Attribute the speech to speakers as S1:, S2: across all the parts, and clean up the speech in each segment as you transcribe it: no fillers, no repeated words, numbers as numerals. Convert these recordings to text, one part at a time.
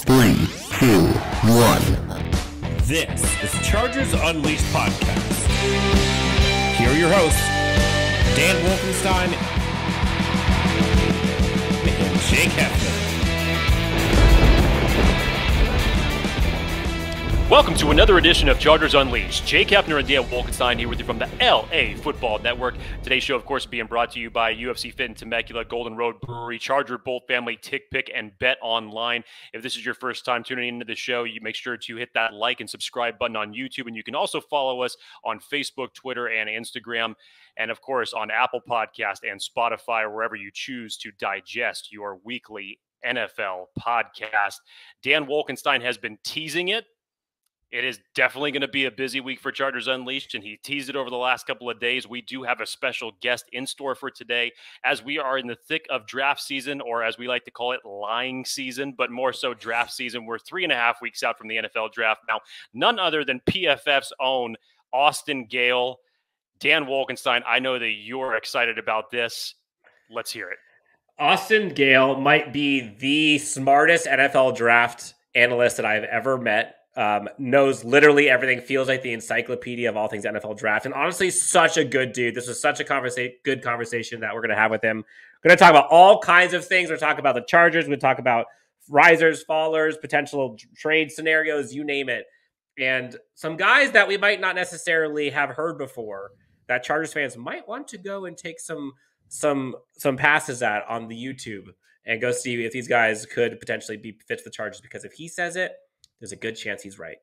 S1: Three, two, one.
S2: This is Chargers Unleashed podcast. Here are your hosts, Dan Wolkenstein and Jake Hefner.
S3: Welcome to another edition of Chargers Unleashed. Jake Hefner and Dan Wolkenstein here with you from the LA Football Network. Today's show, of course, being brought to you by UFC Fit and Temecula, Golden Road Brewery, Charger Bolt Family, Tick Pick, and Bet Online. If this is your first time tuning into the show, you make sure to hit that like and subscribe button on YouTube, and you can also follow us on Facebook, Twitter, and Instagram, and of course on Apple Podcast and Spotify, wherever you choose to digest your weekly NFL podcast. Dan Wolkenstein has been teasing it. It is definitely going to be a busy week for Chargers Unleashed, and he teased it over the last couple of days. We do have a special guest in store for today, as we are in the thick of draft season, or as we like to call it, lying season, but more so draft season. We're 3.5 weeks out from the NFL draft. Now, none other than PFF's own Austin Gayle. Dan Wolkenstein, I know that you're excited about this. Let's hear it.
S4: Austin Gayle might be the smartest NFL draft analyst that I've ever met. Knows literally everything, feels like the encyclopedia of all things NFL draft, and honestly, such a good dude. This was such a good conversation that we're going to have with him. We're going to talk about all kinds of things. We're going to talk about the Chargers. We're going to talk about risers, fallers, potential trade scenarios, you name it. And some guys that we might not necessarily have heard before that Chargers fans might want to go and take some passes at on the YouTube and go see if these guys could potentially be fit for the Chargers, because if he says it, there's a good chance he's right.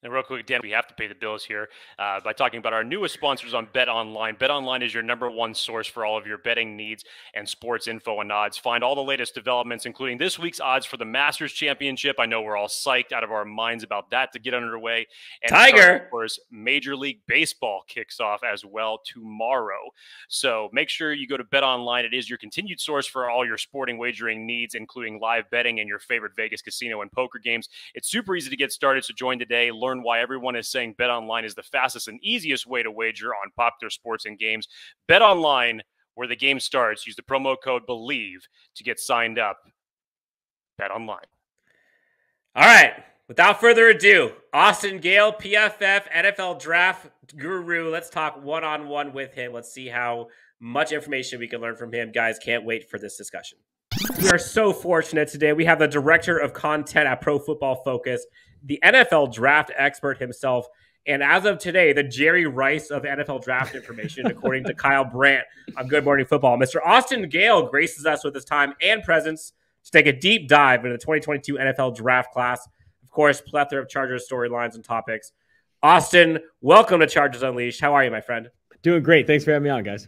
S3: And real quick, Dan, we have to pay the bills here by talking about our newest sponsors on Bet Online. Bet Online is your #1 source for all of your betting needs and sports info and odds. Find all the latest developments, including this week's odds for the Masters Championship. I know we're all psyched out of our minds about that to get underway. And
S4: Tiger!
S3: Of course, Major League Baseball kicks off as well tomorrow. So make sure you go to Bet Online. It is your continued source for all your sporting wagering needs, including live betting and your favorite Vegas casino and poker games. It's super easy to get started, so join today. Learn why everyone is saying Bet Online is the fastest and easiest way to wager on popular sports and games. Bet Online, where the game starts. Use the promo code BELIEVE to get signed up. Bet Online.
S4: All right. Without further ado, Austin Gayle, PFF, NFL draft guru. Let's talk one-on-one with him. Let's see how much information we can learn from him. Guys, can't wait for this discussion. We are so fortunate today. We have the director of content at Pro Football Focus, the NFL draft expert himself, and as of today, the Jerry Rice of NFL draft information, according to Kyle Brandt on Good Morning Football. Mr. Austin Gayle graces us with his time and presence to take a deep dive into the 2022 NFL draft class. Of course, plethora of Chargers storylines and topics. Austin, welcome to Chargers Unleashed. How are you, my friend?
S5: Doing great. Thanks for having me on, guys.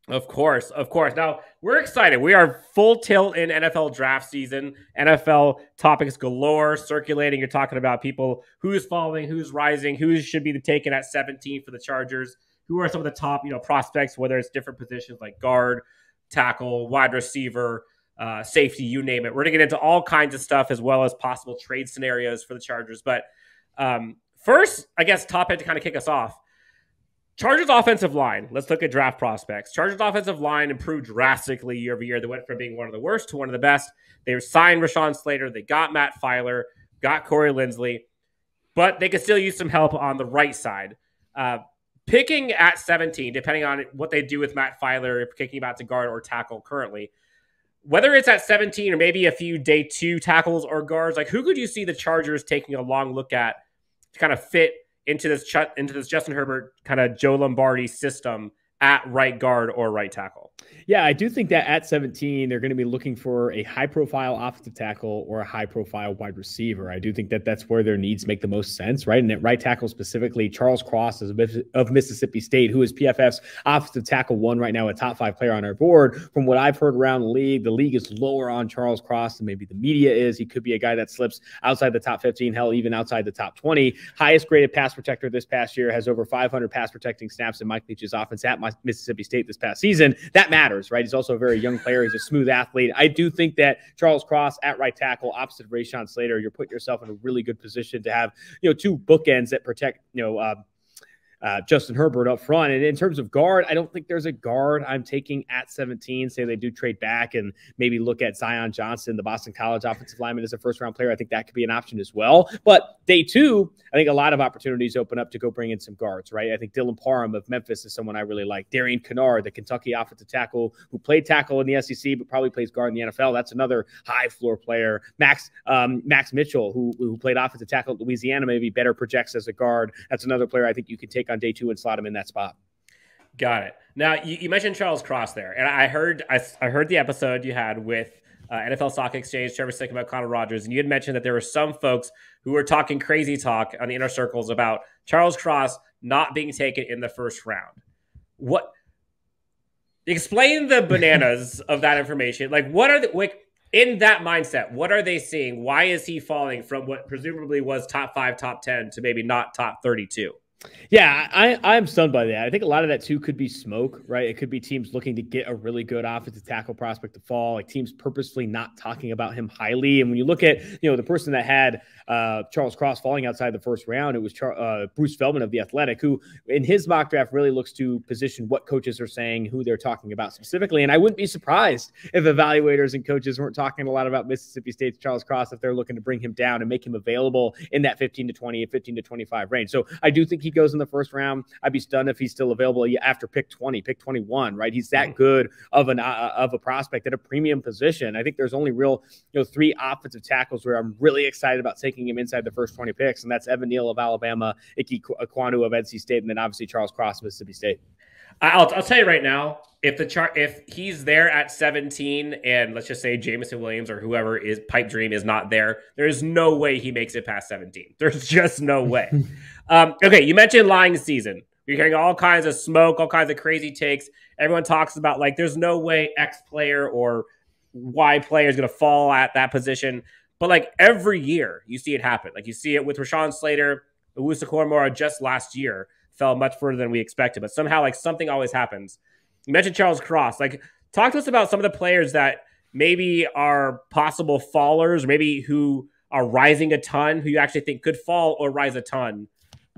S4: Of course. Now, we're excited. We are full tilt in NFL draft season. NFL topics galore circulating. You're talking about people, who's falling, who's rising, who should be taken at 17 for the Chargers, who are some of the top, prospects, whether it's different positions like guard, tackle, wide receiver, safety, you name it. We're going to get into all kinds of stuff, as well as possible trade scenarios for the Chargers. But first, I guess, top head to kind of kick us off. Chargers offensive line. Let's look at draft prospects. Chargers offensive line improved drastically year over year. They went from being one of the worst to one of the best. They signed Rashawn Slater. They got Matt Filer, got Corey Linsley, but they could still use some help on the right side. Picking at 17, depending on what they do with Matt Filer, kicking him out to guard or tackle currently, whether it's at 17 or maybe a few day 2 tackles or guards, like who could you see the Chargers taking a long look at to kind of fit into this Justin Herbert kind of Joe Lombardi system at right guard or right tackle?
S5: Yeah, I do think that at 17, they're going to be looking for a high-profile offensive tackle or a high-profile wide receiver. I do think that that's where their needs make the most sense, right? And at right tackle specifically, Charles Cross of Mississippi State, who is PFF's offensive tackle 1 right now, a top 5 player on our board. From what I've heard around the league is lower on Charles Cross than maybe the media is. He could be a guy that slips outside the top 15, hell, even outside the top 20. Highest graded pass protector this past year, has over 500 pass protecting snaps in Mike Leach's offense at Mississippi State this past season. That matters, right? He's also a very young player. He's a smooth athlete. I do think that Charles Cross at right tackle, opposite of Rashawn Slater, you're putting yourself in a really good position to have, 2 bookends that protect, Justin Herbert up front. And in terms of guard, I don't think there's a guard I'm taking at 17. Say they do trade back and maybe look at Zion Johnson, the Boston College offensive lineman, as a first-round player. I think that could be an option as well. But day two, I think a lot of opportunities open up to go bring in some guards, right? I think Dylan Parham of Memphis is someone I really like. Darian Kennard, the Kentucky offensive tackle who played tackle in the SEC but probably plays guard in the NFL. That's another high-floor player. Max Mitchell, who played offensive tackle at Louisiana, maybe better projects as a guard. That's another player I think you could take on day two and slot him in that spot.
S4: Got it. Now, you mentioned Charles Cross there, and I heard the episode you had with NFL Stock Exchange, Trevor Sick about Connor Rogers, and you had mentioned that there were some folks who were talking crazy talk on the inner circles about Charles Cross not being taken in the first round. What? Explain the bananas of that information. Like, what are in that mindset? What are they seeing? Why is he falling from what presumably was top 5, top 10 to maybe not top 32?
S5: Yeah, I'm stunned by that. I think a lot of that too could be smoke, right? It could be teams looking to get a really good offensive tackle prospect to fall, like teams purposefully not talking about him highly. And when you look at, the person that had Charles Cross falling outside the first round, it was Bruce Feldman of The Athletic, who in his mock draft really looks to position what coaches are saying, who they're talking about specifically. And I wouldn't be surprised if evaluators and coaches weren't talking a lot about Mississippi State's Charles Cross if they're looking to bring him down and make him available in that 15 to 20, 15 to 25 range. So I do think he goes in the first round. I'd be stunned if he's still available after pick 20, pick 21, right? He's that good of a prospect at a premium position. I think there's only real, 3 offensive tackles where I'm really excited about taking him inside the first 20 picks, and that's Evan Neal of Alabama, Ike Ekwonu of NC State, and then obviously Charles Cross of Mississippi State.
S4: I'll tell you right now, if he's there at 17 and let's just say Jameson Williams or whoever is pipe dream is not there, there's no way he makes it past 17. There's just no way. Okay, you mentioned lying season. You're hearing all kinds of smoke, all kinds of crazy takes. Everyone talks about there's no way X player or Y player is going to fall at that position. But every year you see it happen. You see it with Rashawn Slater, Owusu Koramoah just last year fell much further than we expected, but somehow something always happens. You mentioned Charles Cross. Talk to us about some of the players that maybe are possible fallers, maybe who are rising a ton, who you actually think could fall or rise a ton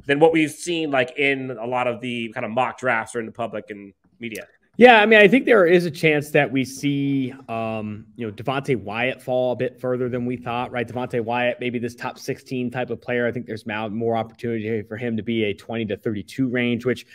S4: than what we've seen in a lot of the kind of mock drafts or in the public and media.
S5: Yeah, I mean, I think there is a chance that we see, Devonte Wyatt fall a bit further than we thought, right? Devonte Wyatt, maybe this top 16 type of player. I think there's more opportunity for him to be a 20 to 32 range, which,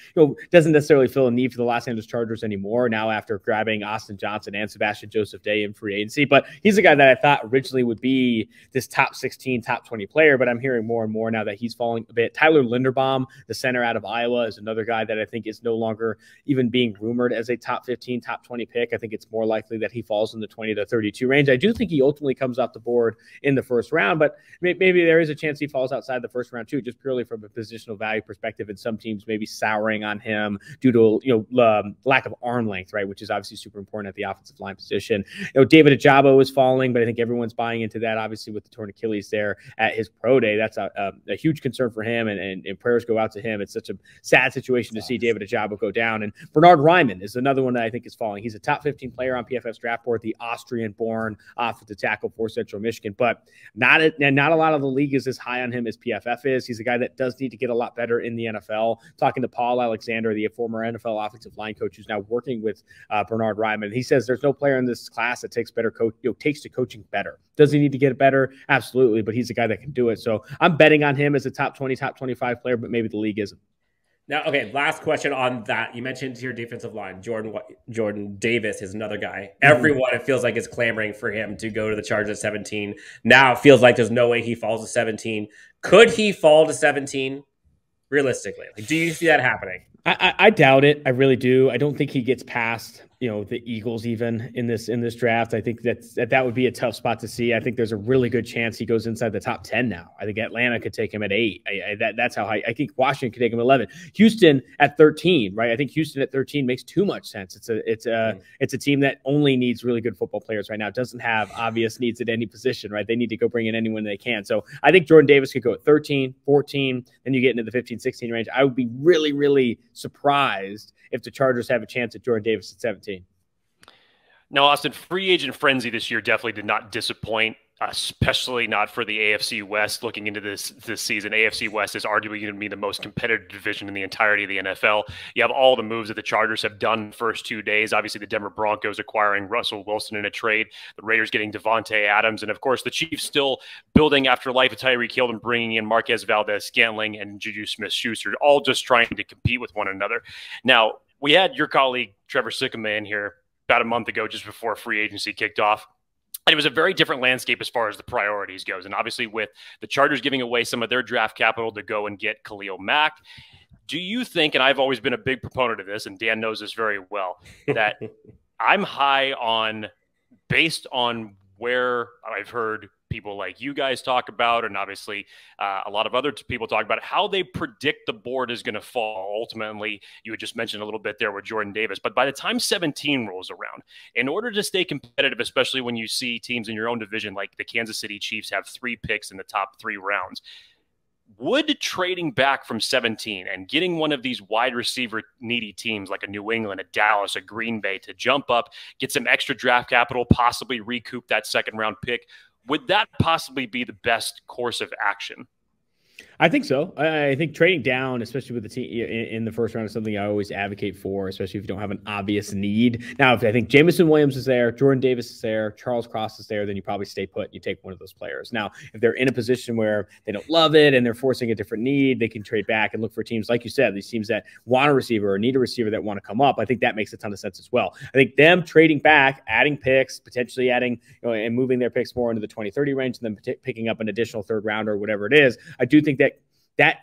S5: doesn't necessarily fill a need for the Los Angeles Chargers anymore now after grabbing Austin Johnson and Sebastian Joseph Day in free agency. But he's a guy that I thought originally would be this top 16, top 20 player, but I'm hearing more and more now that he's falling a bit. Tyler Linderbaum, the center out of Iowa, is another guy that I think is no longer even being rumored as a top 15, top 20 pick. I think it's more likely that he falls in the 20 to 32 range. I do think he ultimately comes off the board in the first round, but maybe there is a chance he falls outside the first round too, just purely from a positional value perspective, and some teams maybe souring on him due to lack of arm length, right, which is obviously super important at the offensive line position. David Ajabo is falling, but I think everyone's buying into that, obviously, with the torn Achilles there at his pro day. That's a huge concern for him, and prayers go out to him. It's such a sad situation to see David Ajabo go down. And Bernard Ryman is another one that I think is falling. He's a top 15 player on PFF's draft board, the Austrian-born offensive tackle for Central Michigan, but not a lot of the league is as high on him as PFF is. He's a guy that does need to get a lot better in the NFL. Talking to Paul Alexander, the former NFL offensive line coach who's now working with Bernard Ryman, he says there's no player in this class that takes to coaching better. Does he need to get better? Absolutely, but he's a guy that can do it. So I'm betting on him as a top 20, top 25 player, but maybe the league isn't.
S4: Now, okay, last question on that. You mentioned your defensive line. Jordan Davis is another guy. Everyone, it feels like, is clamoring for him to go to the Chargers at 17. Now it feels like there's no way he falls to 17. Could he fall to 17 realistically? Do you see that happening?
S5: I doubt it. I really do. I don't think he gets past the Eagles even in this draft. I think that would be a tough spot to see. I think there's a really good chance he goes inside the top 10 now. I think Atlanta could take him at 8. That's how high. I think Washington could take him at 11. Houston at 13, right? I think Houston at 13 makes too much sense. It's a team that only needs really good football players right now. It doesn't have obvious needs at any position, right? They need to go bring in anyone they can. So I think Jordan Davis could go at 13, 14, then you get into the 15, 16 range. I would be really, really surprised if the Chargers have a chance at Jordan Davis at 17.
S3: Now, Austin, free agent frenzy this year definitely did not disappoint. especially not for the AFC West looking into this season. AFC West is arguably going to be the most competitive division in the entirety of the NFL. You have all the moves that the Chargers have done the first 2 days. Obviously, the Denver Broncos acquiring Russell Wilson in a trade, the Raiders getting Devontae Adams, and of course, the Chiefs still building after life of Tyreek Hill and bringing in Marquez Valdez-Scantling and Juju Smith-Schuster, all just trying to compete with one another. Now, we had your colleague Trevor Sikkema in here about a month ago, just before free agency kicked off. And it was a very different landscape as far as the priorities goes. And obviously with the Chargers giving away some of their draft capital to go and get Khalil Mack, do you think, and I've always been a big proponent of this, and Dan knows this very well, that I'm high on, based on where I've heard people like you guys talk about, and obviously a lot of other people talk about how they predict the board is going to fall. Ultimately, you had just mentioned a little bit there with Jordan Davis, but by the time 17 rolls around, in order to stay competitive, especially when you see teams in your own division like the Kansas City Chiefs have 3 picks in the top 3 rounds, would trading back from 17 and getting one of these wide receiver needy teams like a New England, a Dallas, a Green Bay to jump up, get some extra draft capital, possibly recoup that second round pick, would that possibly be the best course of action?
S5: I think so. I think trading down, especially with the team in the first round, is something I always advocate for, especially if you don't have an obvious need. Now, if I think Jameson Williams is there, Jordan Davis is there, Charles Cross is there, then you probably stay put and you take one of those players. Now, if they're in a position where they don't love it and they're forcing a different need, they can trade back and look for teams, like you said, these teams that want a receiver or need a receiver that want to come up. I think that makes a ton of sense as well. I think them trading back, adding picks, potentially adding, and moving their picks more into the 20-30 range, and then picking up an additional third rounder or whatever it is. I do think that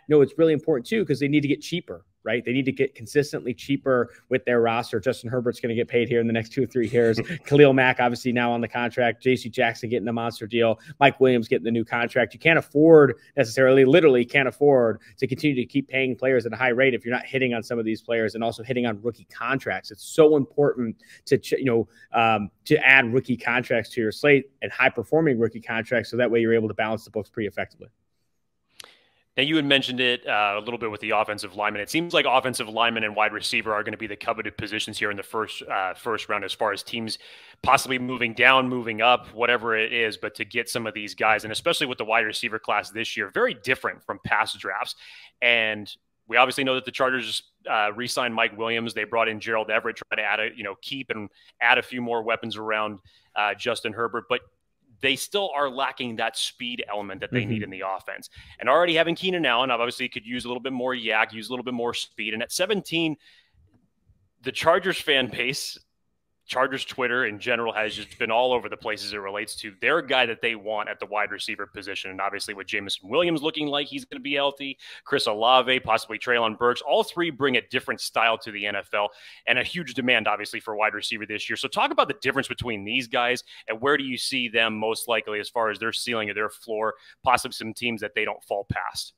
S5: it's really important too, because they need to get cheaper, right? They need to get consistently cheaper with their roster. Justin Herbert's going to get paid here in the next 2 or 3 years. Khalil Mack, obviously now on the contract. JC Jackson getting the monster deal. Mike Williams getting the new contract. You can't afford necessarily, literally can't afford to continue to keep paying players at a high rate if you're not hitting on some of these players and also hitting on rookie contracts. It's so important to add rookie contracts to your slate and high performing rookie contracts, so that way you're able to balance the books pretty effectively.
S3: Now, you had mentioned it a little bit with the offensive linemen. It seems like offensive linemen and wide receiver are going to be the coveted positions here in the first round, as far as teams possibly moving down, moving up, whatever it is. But to get some of these guys, and especially with the wide receiver class this year, very different from past drafts. And we obviously know that the Chargers re-signed Mike Williams. They brought in Gerald Everett, try to add keep and add a few more weapons around Justin Herbert. But they still are lacking that speed element that they need in the offense. And already having Keenan Allen, obviously could use a little bit more yak, use a little bit more speed. And at 17, the Chargers fan base, Chargers Twitter in general, has just been all over the place as it relates to their guy that they want at the wide receiver position. And obviously with Jameson Williams looking like he's going to be healthy, Chris Olave, possibly Treylon Burks, all 3 bring a different style to the NFL and a huge demand, obviously, for wide receiver this year. So talk about the difference between these guys and where do you see them most likely as far as their ceiling or their floor, possibly some teams that they don't fall past.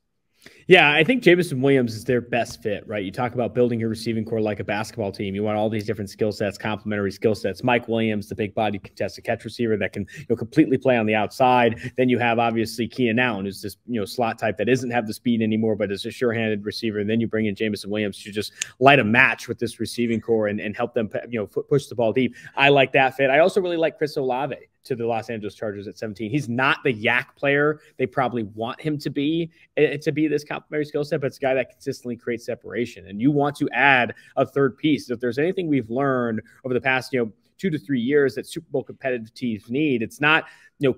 S5: Yeah, I think Jameson Williams is their best fit, right? You talk about building your receiving core like a basketball team. You want all these different skill sets, complementary skill sets. Mike Williams, the big body contested catch receiver that can completely play on the outside. Then you have obviously Keenan Allen, who's this slot type that doesn't have the speed anymore, but is a sure-handed receiver. And then you bring in Jameson Williams to just light a match with this receiving core and help them push the ball deep. I like that fit. I also really like Chris Olave to the Los Angeles Chargers at 17. He's not the yak player they probably want him to be this complementary skill set, but it's a guy that consistently creates separation. And you want to add a third piece. If there's anything we've learned over the past 2 to 3 years that Super Bowl competitive teams need, it's not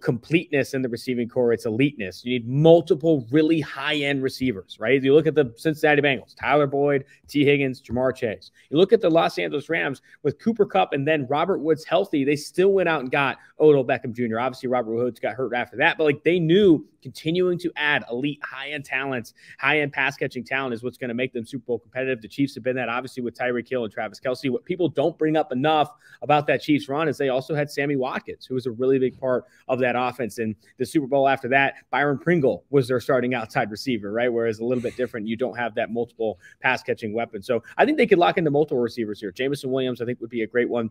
S5: completeness in the receiving core, it's eliteness. You need multiple really high-end receivers, right? You look at the Cincinnati Bengals, Tyler Boyd, T. Higgins, Jamar Chase. You look at the Los Angeles Rams with Cooper Kupp and then Robert Woods healthy, they still went out and got Odell Beckham Jr. Obviously, Robert Woods got hurt after that, but they knew continuing to add elite high-end talents, high-end pass-catching talent is what's going to make them Super Bowl competitive. The Chiefs have been that, obviously, with Tyreek Hill and Travis Kelce. What people don't bring up enough about that Chiefs run is they also had Sammy Watkins, who was a really big part of that offense. And the Super Bowl after that, Byron Pringle was their starting outside receiver, right? Whereas a little bit different, you don't have that multiple pass-catching weapon. So I think they could lock into multiple receivers here. Jameson Williams, I think, would be a great one.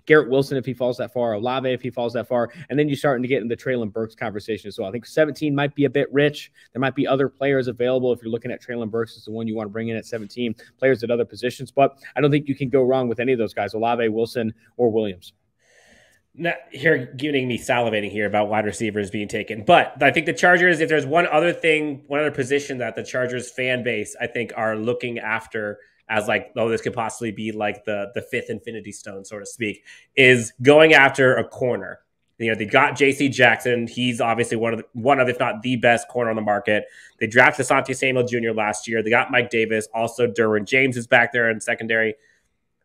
S5: Garrett Wilson, if he falls that far, Olave, if he falls that far, and then you're starting to get in the Treylon Burks conversation as well. I think 17 might be a bit rich. There might be other players available if you're looking at Treylon Burks as the one you want to bring in at 17, players at other positions, but I don't think you can go wrong with any of those guys, Olave, Wilson, or Williams.
S4: Not here getting me salivating here about wide receivers being taken. But I think the Chargers, if there's one other position that the Chargers fan base, I think, are looking after as like, oh, this could possibly be like the fifth infinity stone, so to speak, is going after a corner. You know, they got J.C. Jackson. He's obviously one of, if not the best corner on the market. They drafted Asante Samuel Jr. last year. They got Mike Davis. Also, Derwin James is back there in secondary.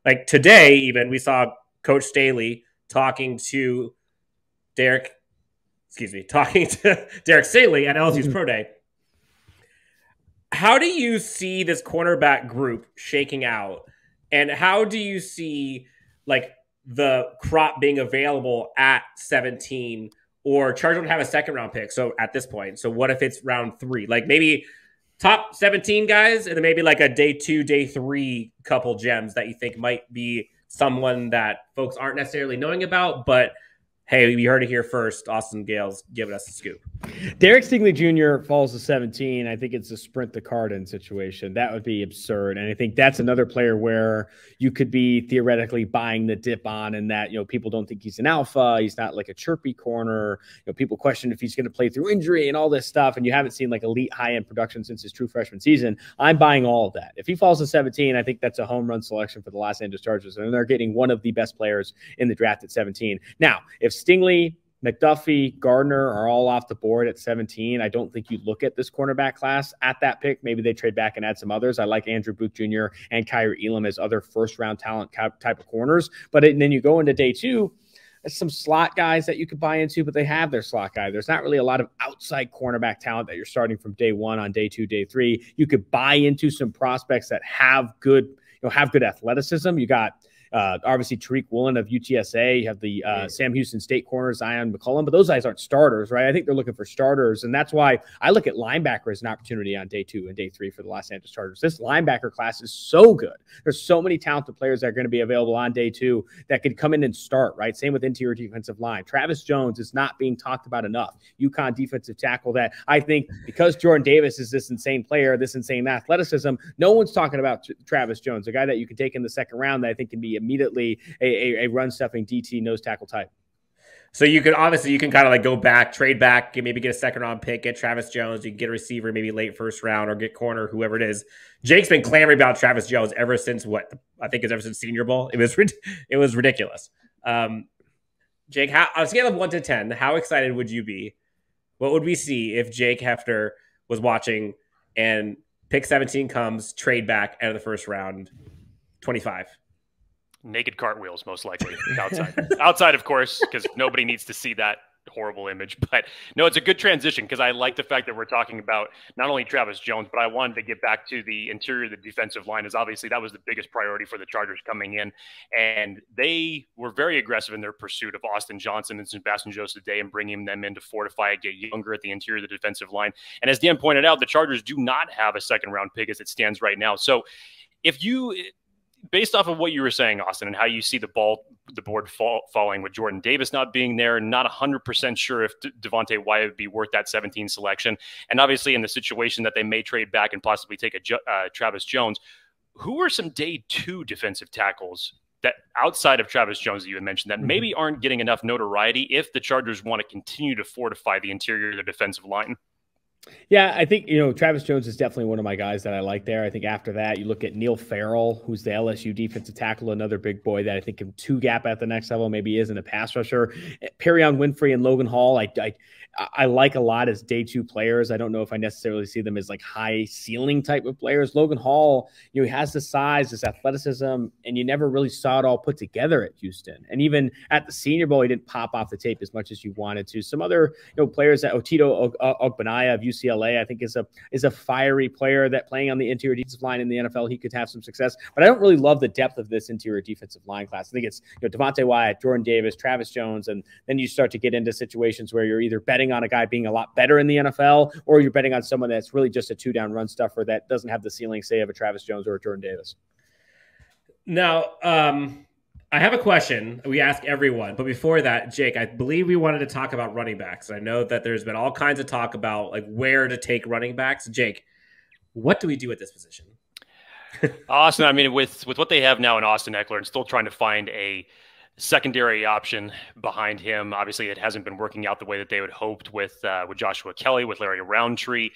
S4: Like today, even, we saw Coach Staley talking to Derek Staley at LSU's Pro Day. How do you see this cornerback group shaking out? And how do you see like the crop being available at 17, or Chargers don't have a second round pick? So at this point, so what if it's round 3? Like maybe top 17 guys, and then maybe like a day 2, day 3 couple gems that you think might be someone that folks aren't necessarily knowing about, but hey, we heard it here first. Austin Gale's giving us a scoop.
S5: Derek Stingley Jr. falls to 17. I think it's a sprint the Cardin situation. That would be absurd. And I think that's another player where you could be theoretically buying the dip on, and that, people don't think he's an alpha. He's not like a chirpy corner. People question if he's going to play through injury and all this stuff. And you haven't seen like elite high-end production since his true freshman season. I'm buying all of that. If he falls to 17, I think that's a home run selection for the Los Angeles Chargers. And they're getting one of the best players in the draft at 17. Now, if Stingley, McDuffie, Gardner are all off the board at 17, I don't think you look at this cornerback class at that pick. Maybe they trade back and add some others. I like Andrew Booth Jr. and Kyrie Elam as other first-round talent type of corners. But then you go into day 2, there's some slot guys that you could buy into, but they have their slot guy. There's not really a lot of outside cornerback talent that you're starting from day 1 on day 2, day 3. You could buy into some prospects that have good athleticism. You got obviously Tariq Woolen of UTSA. You have the Sam Houston State corner, Zion McCollum, but those guys aren't starters, right? I think they're looking for starters, and that's why I look at linebacker as an opportunity on day 2 and day 3 for the Los Angeles Chargers. This linebacker class is so good. There's so many talented players that are going to be available on day 2 that could come in and start, right? Same with interior defensive line. Travis Jones is not being talked about enough. UConn defensive tackle that I think because Jordan Davis is this insane player, this insane athleticism, no one's talking about Travis Jones, a guy that you can take in the second round that I think can be immediately a run-stuffing DT nose tackle type.
S4: So you can kind of like go back, trade back, maybe get a second-round pick, get Travis Jones. You can get a receiver maybe late first round, or get corner, whoever it is. Jake's been clamoring about Travis Jones ever since ever since Senior Bowl. It was ridiculous. Jake, on a scale of 1 to 10, how excited would you be? What would we see if Jake Hefner was watching and pick 17 comes, trade back out of the first round, 25?
S3: Naked cartwheels, most likely, outside, of course, because nobody needs to see that horrible image. But no, it's a good transition, because I like the fact that we're talking about not only Travis Jones, but I wanted to get back to the interior of the defensive line, as obviously that was the biggest priority for the Chargers coming in. And they were very aggressive in their pursuit of Austin Johnson and Sebastian Joseph Day, and bringing them in to fortify, get younger at the interior of the defensive line. And as Dan pointed out, the Chargers do not have a second-round pick as it stands right now. So if you... based off of what you were saying, Austin, and how you see the board falling with Jordan Davis not being there, not 100% sure if Devontae Wyatt would be worth that 17 selection, and obviously in the situation that they may trade back and possibly take a Travis Jones, who are some day 2 defensive tackles that outside of Travis Jones that you had mentioned that maybe aren't getting enough notoriety if the Chargers want to continue to fortify the interior of the defensive line?
S5: Yeah, I think, Travis Jones is definitely one of my guys that I like there. I think after that, you look at Neil Farrell, who's the LSU defensive tackle, another big boy that I think can 2-gap at the next level, maybe isn't a pass rusher. Perrion Winfrey and Logan Hall, I like a lot as day 2 players. I don't know if I necessarily see them as like high ceiling type of players. Logan Hall, he has the size, this athleticism, and you never really saw it all put together at Houston. And even at the Senior Bowl, he didn't pop off the tape as much as you wanted to. Some other players that Otito Ogbanaya of UCLA, I think is a fiery player that playing on the interior defensive line in the NFL, he could have some success. But I don't really love the depth of this interior defensive line class. I think it's Devontae Wyatt, Jordan Davis, Travis Jones, and then you start to get into situations where you're either betting on a guy being a lot better in the NFL, or you're betting on someone that's really just a 2-down run stuffer that doesn't have the ceiling, say, of a Travis Jones or a Jordan Davis.
S4: Now, I have a question we ask everyone, but before that, Jake, I believe we wanted to talk about running backs. I know that there's been all kinds of talk about like where to take running backs. Jake, what do we do at this position?
S3: Austin, I mean, with what they have now in Austin Eckler, and still trying to find a secondary option behind him. Obviously, it hasn't been working out the way that they would hoped with Joshua Kelly, with Larry Roundtree.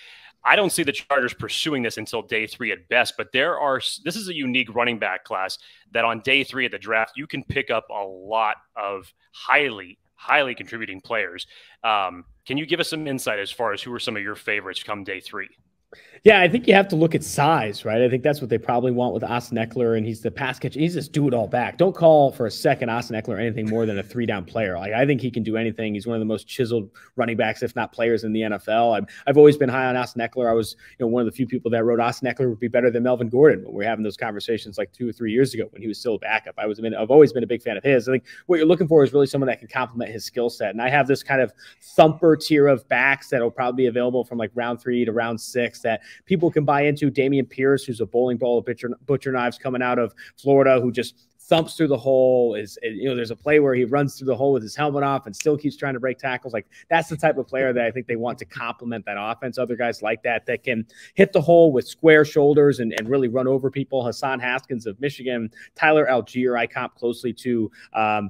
S3: I don't see the Chargers pursuing this until day 3 at best, but this is a unique running back class that on day 3 of the draft, you can pick up a lot of highly contributing players. Can you give us some insight as far as who are some of your favorites come day 3?
S5: Yeah, I think you have to look at size, right? I think that's what they probably want with Austin Ekeler, and he's the pass catcher. He's just do it all back. Don't call for a second Austin Ekeler anything more than a 3-down player. Like, I think he can do anything. He's one of the most chiseled running backs, if not players, in the NFL. I've always been high on Austin Ekeler. I was, one of the few people that wrote Austin Ekeler would be better than Melvin Gordon when we were having those conversations like 2 or 3 years ago when he was still a backup. I've always been a big fan of his. I think what you're looking for is really someone that can complement his skill set. And I have this kind of thumper tier of backs that will probably be available from like round 3 to round 6 that people can buy into. Dameon Pierce, who's a bowling ball of butcher knives coming out of Florida, who just thumps through the hole. There's a play where he runs through the hole with his helmet off and still keeps trying to break tackles. Like, that's the type of player that I think they want to complement that offense. Other guys like that can hit the hole with square shoulders and really run over people. Hassan Haskins of Michigan, Tyler Algier, I comp closely to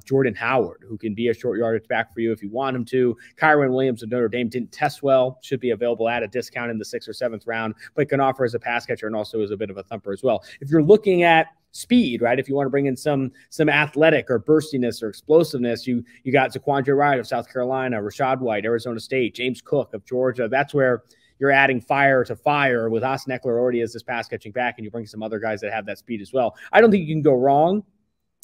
S5: Jordan Howard, who can be a short yardage back for you if you want him to. Kyron Williams of Notre Dame didn't test well, should be available at a discount in the 6th or 7th round, but can offer as a pass catcher and also as a bit of a thumper as well. If you're looking at speed, right? If you want to bring in some athletic or burstiness or explosiveness, you got Zaquandre Wright of South Carolina, Rashad White, Arizona State, James Cook of Georgia. That's where you're adding fire to fire with Austin Ekeler already as this pass catching back, and you bring some other guys that have that speed as well. I don't think you can go wrong.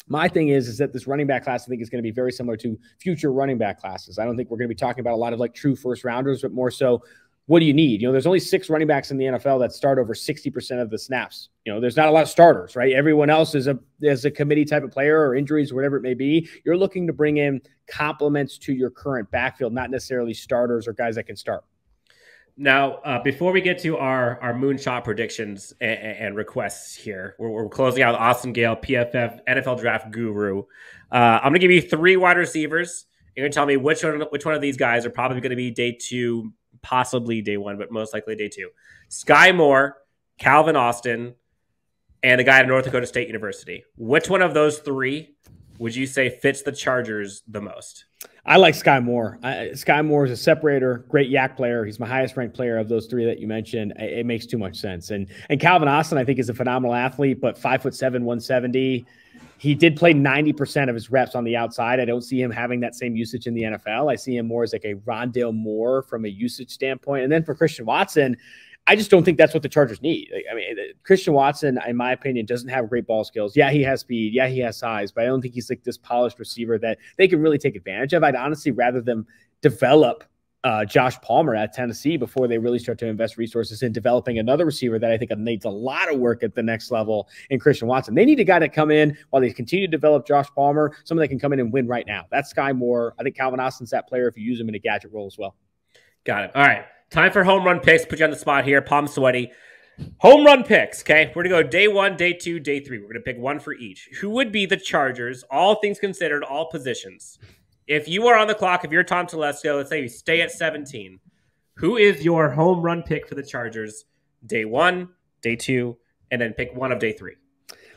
S5: My thing is that this running back class, I think, is going to be very similar to future running back classes. I don't think we're going to be talking about a lot of like true first rounders, but more so, what do you need? There's only 6 running backs in the NFL that start over 60% of the snaps. There's not a lot of starters, right? Everyone else is a committee type of player or injuries or whatever it may be. You're looking to bring in complements to your current backfield, not necessarily starters or guys that can start.
S4: Now, before we get to our moonshot predictions and requests here, we're closing out with Austin Gale, PFF NFL Draft Guru. I'm going to give you 3 wide receivers. You're going to tell me which one of these guys are probably going to be day 2, possibly day 1, but most likely day 2. Sky Moore, Calvin Austin, and a guy at North Dakota State University. Which one of those 3 would you say fits the Chargers the most?
S5: I like Sky Moore. Sky Moore is a separator, great yak player. He's my highest ranked player of those 3 that you mentioned. It makes too much sense. And Calvin Austin, I think, is a phenomenal athlete, but 5'7", 170. He did play 90% of his reps on the outside. I don't see him having that same usage in the NFL. I see him more as like a Rondale Moore from a usage standpoint. And then for Christian Watson, I just don't think that's what the Chargers need. I mean, Christian Watson, in my opinion, doesn't have great ball skills. Yeah, he has speed. Yeah, he has size. But I don't think he's like this polished receiver that they can really take advantage of. I'd honestly rather them develop Josh Palmer at Tennessee before they really start to invest resources in developing another receiver that I think needs a lot of work at the next level in Christian Watson. They need a guy to come in while they continue to develop Josh Palmer, someone that can come in and win right now. That's Sky Moore. I think Calvin Austin's that player if you use him in a gadget role as well.
S4: Got it. All right. Time for home run picks. Put you on the spot here. Palm sweaty. Home run picks, okay? We're going to go day 1, day 2, day 3. We're going to pick one for each. Who would be the Chargers, all things considered, all positions? If you are on the clock, if you're Tom Telesco, let's say you stay at 17, who is your home run pick for the Chargers day 1, day 2, and then pick one of day 3?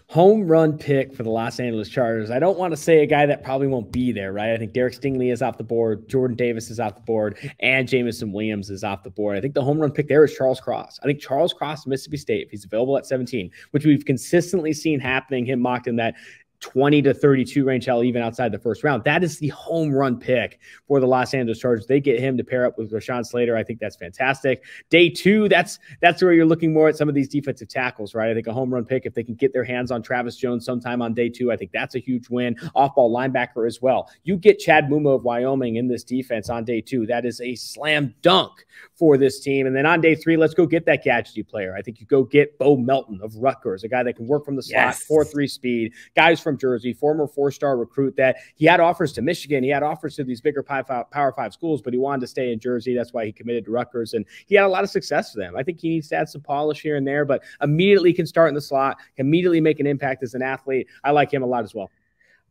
S5: Home run pick for the Los Angeles Chargers. I don't want to say a guy that probably won't be there, right? I think Derek Stingley is off the board, Jordan Davis is off the board, and Jameson Williams is off the board. I think the home run pick there is Charles Cross. I think Charles Cross, Mississippi State, if he's available at 17, which we've consistently seen happening, him mocked in that 20 to 32 range, hell, even outside the first round. That is the home run pick for the Los Angeles Chargers. They get him to pair up with Rashawn Slater. I think that's fantastic. Day 2, that's where you're looking more at some of these defensive tackles, right? I think a home run pick, if they can get their hands on Travis Jones sometime on day 2, I think that's a huge win. Off-ball linebacker as well. You get Chad Muma of Wyoming in this defense on day 2. That is a slam dunk for this team. And then on day 3, let's go get that gadgety player. I think you go get Bo Melton of Rutgers, a guy that can work from the slot, 4.3 speed, guys from Jersey, former 4-star recruit that he had offers to Michigan. He had offers to these bigger Power 5 schools, but he wanted to stay in Jersey. That's why he committed to Rutgers, and he had a lot of success for them. I think he needs to add some polish here and there, but immediately can start in the slot, can immediately make an impact as an athlete. I like him a lot as well.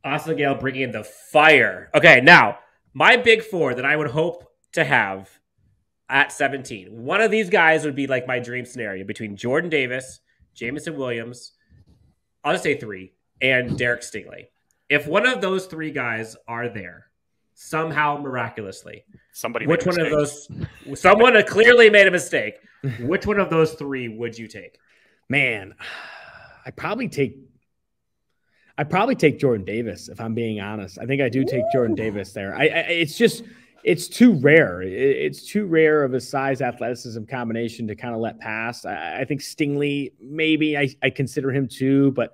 S4: Austin Gale bringing in the fire. Okay, now, my big 4 that I would hope to have at 17. One of these guys would be like my dream scenario between Jordan Davis, Jameson Williams, I'll just say 3, and Derek Stingley. If one of those three guys are there somehow miraculously,
S3: which
S4: one of those? Someone clearly made a mistake. Which one of those three would you take?
S5: Man, I'd probably take Jordan Davis, if I'm being honest. I think I do take Jordan Davis there. It's too rare. It's too rare of a size athleticism combination to kind of let pass. I think Stingley, maybe I consider him too, but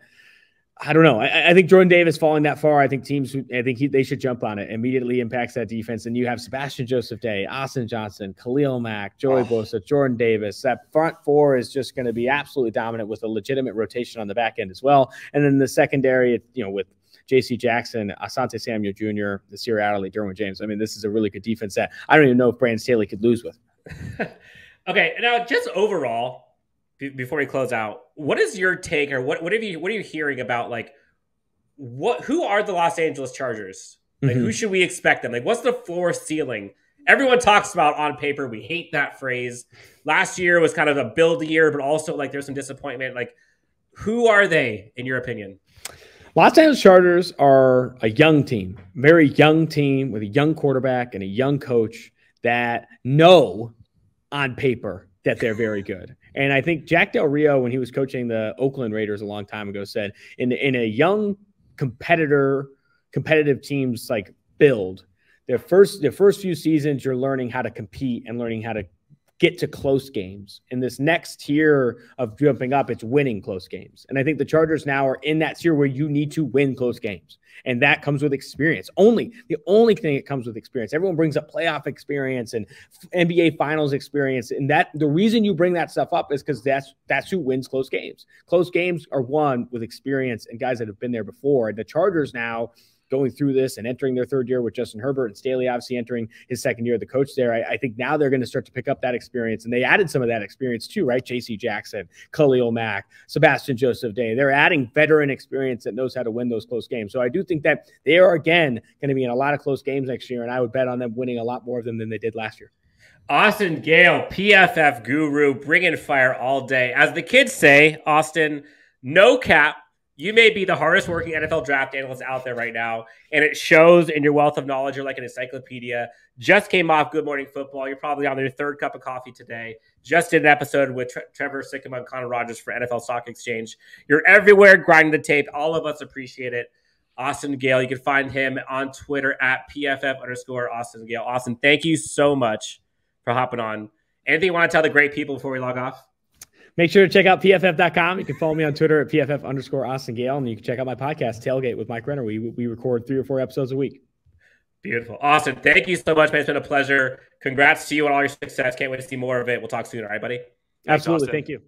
S5: I don't know. I think Jordan Davis falling that far, they should jump on it. Immediately impacts that defense. And you have Sebastian Joseph Day, Austin Johnson, Khalil Mack, Joey Bosa, Jordan Davis. That front four is just going to be absolutely dominant with a legitimate rotation on the back end as well. And then the secondary, with J.C. Jackson, Asante Samuel Jr., Nasir Adderley, Derwin James. I mean, this is a really good defense that I don't even know if Brandon Staley could lose with.
S4: Okay, now just overall, before we close out, what is your take, or what are you hearing about, like, who are the Los Angeles Chargers? Like, who should we expect them? Like, what's the floor ceiling? Everyone talks about on paper. We hate that phrase. Last year was kind of a build year, but also like there's some disappointment. Like, who are they in your opinion?
S5: Los Angeles Chargers are a young team, very young team with a young quarterback and a young coach that know on paper that they're very good. And I think Jack Del Rio, when he was coaching the Oakland Raiders a long time ago, said in a young competitive teams like build, their first few seasons, you're learning how to compete and learning how to get to close games. In this next tier of jumping up, it's winning close games. And I think the Chargers now are in that tier where you need to win close games. And that comes with experience. The only thing that comes with experience. Everyone brings up playoff experience and NBA finals experience. And that the reason you bring that stuff up is because that's who wins close games. Close games are won with experience and guys that have been there before. And the Chargers now, going through this and entering their third year with Justin Herbert and Staley obviously entering his second year of the coach there, I think now they're going to start to pick up that experience. And they added some of that experience too, right? J.C. Jackson, Khalil Mack, Sebastian Joseph Day. They're adding veteran experience that knows how to win those close games. So I do think that they are, again, going to be in a lot of close games next year, and I would bet on them winning a lot more of them than they did last year.
S4: Austin Gayle, PFF guru, bringing fire all day. As the kids say, Austin, no cap. You may be the hardest working NFL draft analyst out there right now, and it shows in your wealth of knowledge. You're like an encyclopedia. Just came off Good Morning Football. You're probably on your third cup of coffee today. Just did an episode with Trevor Sikkema and Connor Rogers for NFL Stock Exchange. You're everywhere grinding the tape. All of us appreciate it. Austin Gayle, you can find him on Twitter at PFF_Austin Gayle. Austin, thank you so much for hopping on. Anything you want to tell the great people before we log off?
S5: Make sure to check out PFF.com. You can follow me on Twitter at PFF_Austin Gayle. And you can check out my podcast, Tailgate with Mike Renner. We record 3 or 4 episodes a week.
S4: Beautiful. Austin, thank you so much, man. It's been a pleasure. Congrats to you on all your success. Can't wait to see more of it. We'll talk soon. All right, buddy?
S5: Absolutely. Thank you.